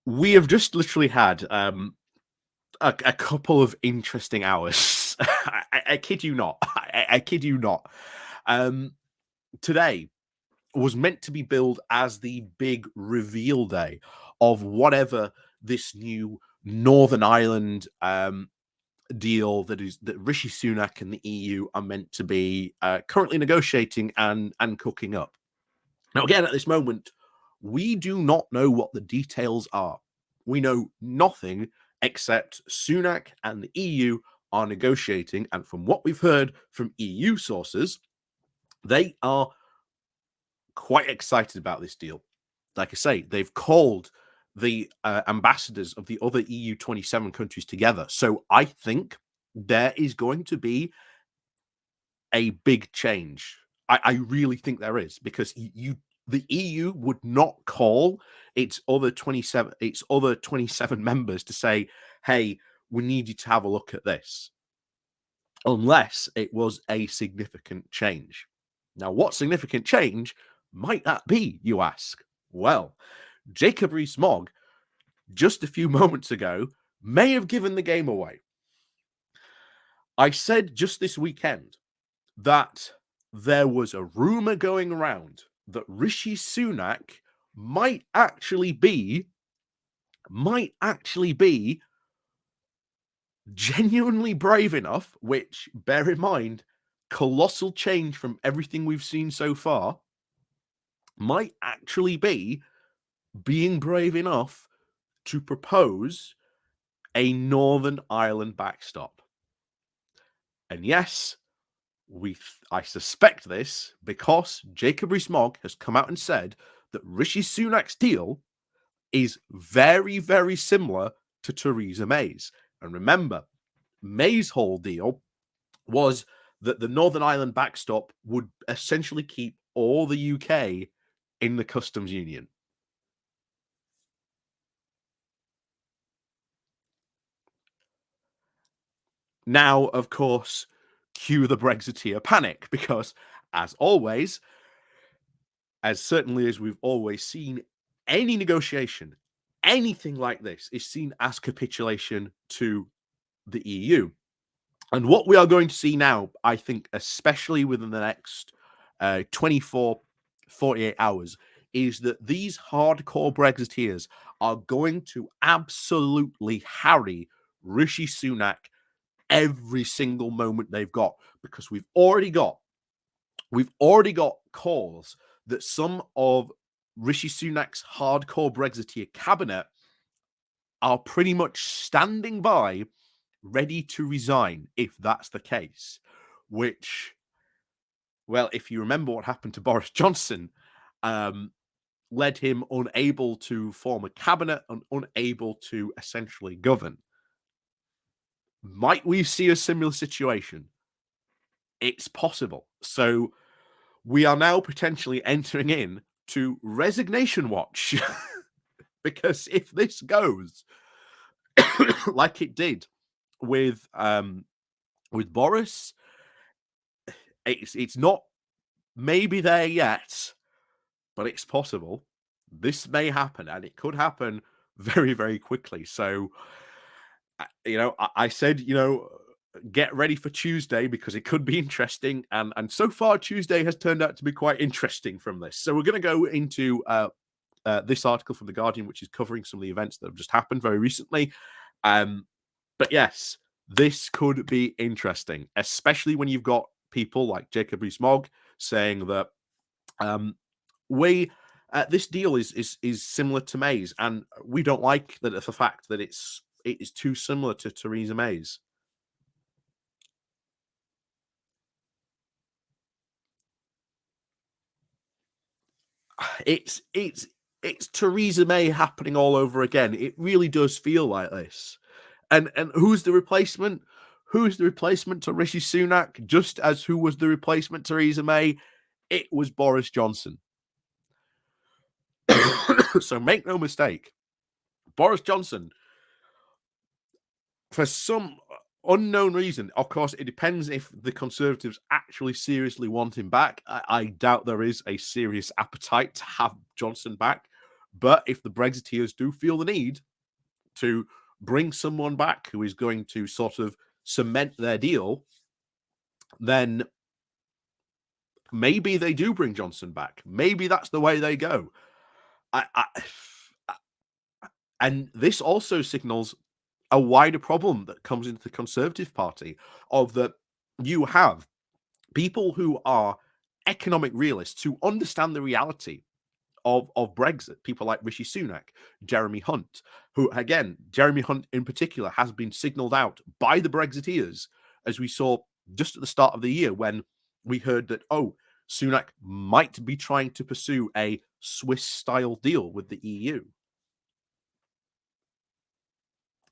We have just literally had a couple of interesting hours. I kid you not. I kid you not. Um, Today was meant to be billed as the big reveal day of whatever this new Northern Ireland deal that Rishi Sunak and the EU are meant to be currently negotiating and cooking up. Now, again, at this moment, we do not know what the details are. We know nothing except Sunak and the EU are negotiating. And from what we've heard from EU sources, they are quite excited about this deal. Like I say, they've called the ambassadors of the other EU 27 countries together. So I think there is going to be a big change. I really think there is, because the EU would not call its other 27 members to say, hey, we need you to have a look at this, unless it was a significant change. Now, what significant change might that be, you ask? Well, Jacob Rees-Mogg, just a few moments ago, may have given the game away. I said just this weekend that there was a rumor going around that Rishi Sunak might actually be genuinely brave enough, which, bear in mind, colossal change from everything we've seen so far, might actually be being brave enough to propose a Northern Ireland backstop. And yes, I suspect this because Jacob Rees-Mogg has come out and said that Rishi Sunak's deal is very, very similar to Theresa May's. And remember, May's whole deal was that the Northern Ireland backstop would essentially keep all the UK in the customs union. Now, of course, cue the Brexiteeer panic, because, as always, as certainly as we've always seen, any negotiation, anything like this, is seen as capitulation to the EU. And what we are going to see now, I think, especially within the next 24, 48 hours, is that these hardcore Brexiteers are going to absolutely harry Rishi Sunak every single moment they've got, because we've already got calls that some of Rishi Sunak's hardcore Brexiteer cabinet are pretty much standing by, ready to resign if that's the case. Which, well, if you remember what happened to Boris Johnson, led him unable to form a cabinet and unable to essentially govern. Might we see a similar situation? It's possible. So we are now potentially entering in to resignation watch. Because if this goes like it did with Boris, it's not maybe there yet, but it's possible. This may happen, and it could happen very, very quickly. So, I said, get ready for Tuesday, because it could be interesting. And so far, Tuesday has turned out to be quite interesting from this. So we're going to go into this article from The Guardian, which is covering some of the events that have just happened very recently. But yes, this could be interesting, especially when you've got people like Jacob Rees-Mogg saying that this deal is similar to May's, and we don't like that the fact that it is too similar to Theresa May's. It's Theresa May happening all over again. It really does feel like this. And who's the replacement? Who's the replacement to Rishi Sunak? Just as who was the replacement to Theresa May? It was Boris Johnson. So make no mistake, Boris Johnson, for some unknown reason, of course, it depends if the Conservatives actually seriously want him back. I doubt there is a serious appetite to have Johnson back. But if the Brexiteers do feel the need to bring someone back who is going to sort of cement their deal, then maybe they do bring Johnson back. Maybe that's the way they go. I and this also signals a wider problem that comes into the Conservative Party of that you have people who are economic realists who understand the reality of Brexit, people like Rishi Sunak, Jeremy Hunt, who again, Jeremy Hunt in particular has been signaled out by the Brexiteers, as we saw just at the start of the year when we heard that, oh, Sunak might be trying to pursue a Swiss-style deal with the EU.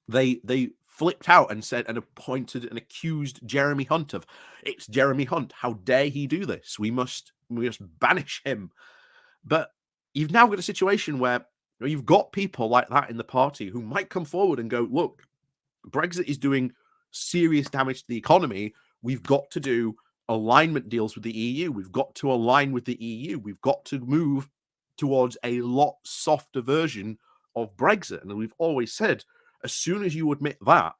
They flipped out and said and appointed and accused Jeremy Hunt of, it's Jeremy Hunt. How dare he do this? We must banish him. But you've now got a situation where you've got people like that in the party who might come forward and go, look, Brexit is doing serious damage to the economy. We've got to do alignment deals with the EU. We've got to align with the EU. We've got to move towards a lot softer version of Brexit. And we've always said, as soon as you admit that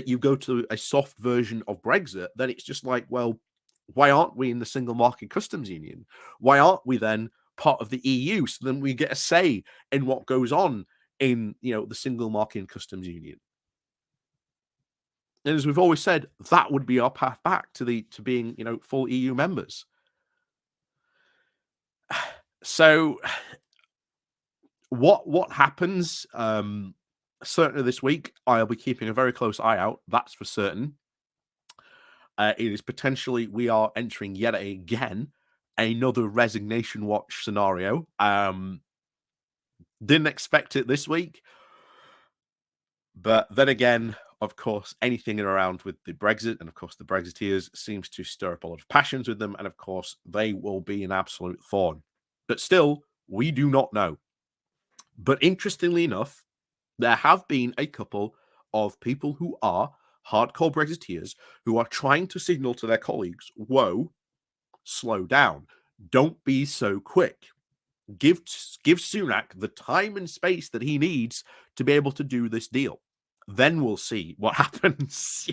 you go to a soft version of Brexit, then it's just like, well, why aren't we in the single market customs union? Why aren't we then part of the EU? So then we get a say in what goes on in, the single market and customs union. And as we've always said, that would be our path back to being, full EU members. So what happens? Certainly this week, I'll be keeping a very close eye out. That's for certain. It is potentially we are entering yet again another resignation watch scenario. Didn't expect it this week, but then again, of course, anything around with the Brexit and of course the Brexiteers seems to stir up a lot of passions with them, and of course they will be an absolute thorn. But still, we do not know. But interestingly enough, there have been a couple of people who are hardcore Brexiteers who are trying to signal to their colleagues, whoa, slow down. Don't be so quick. Give Sunak the time and space that he needs to be able to do this deal. Then we'll see what happens.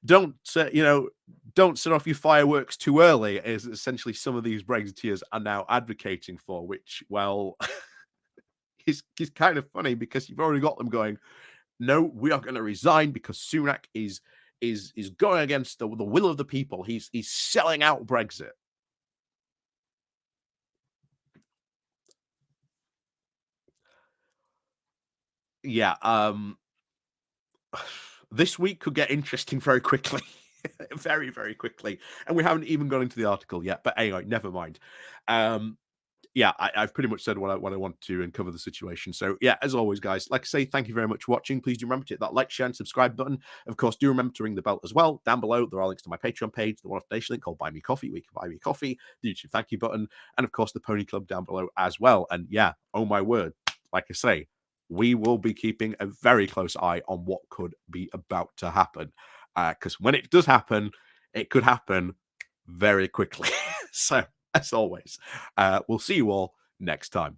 Don't set off your fireworks too early, is essentially some of these Brexiteers are now advocating for, which, well, is kind of funny because you've already got them going, no, we are going to resign because Sunak is going against the will of the people. He's selling out Brexit. Yeah, this week could get interesting very quickly. Very, very quickly. And we haven't even gone into the article yet. But anyway, never mind. Yeah, I've pretty much said what I want to and cover the situation. So yeah, as always, guys, like I say, thank you very much for watching. Please do remember to hit that like, share, and subscribe button. Of course, do remember to ring the bell as well. Down below, there are links to my Patreon page, the one-off donation link called Buy Me Coffee, where you can buy me coffee, the YouTube thank you button, and of course the Pony Club down below as well. And yeah, oh my word, like I say, we will be keeping a very close eye on what could be about to happen. Because when it does happen, it could happen very quickly. So, as always, we'll see you all next time.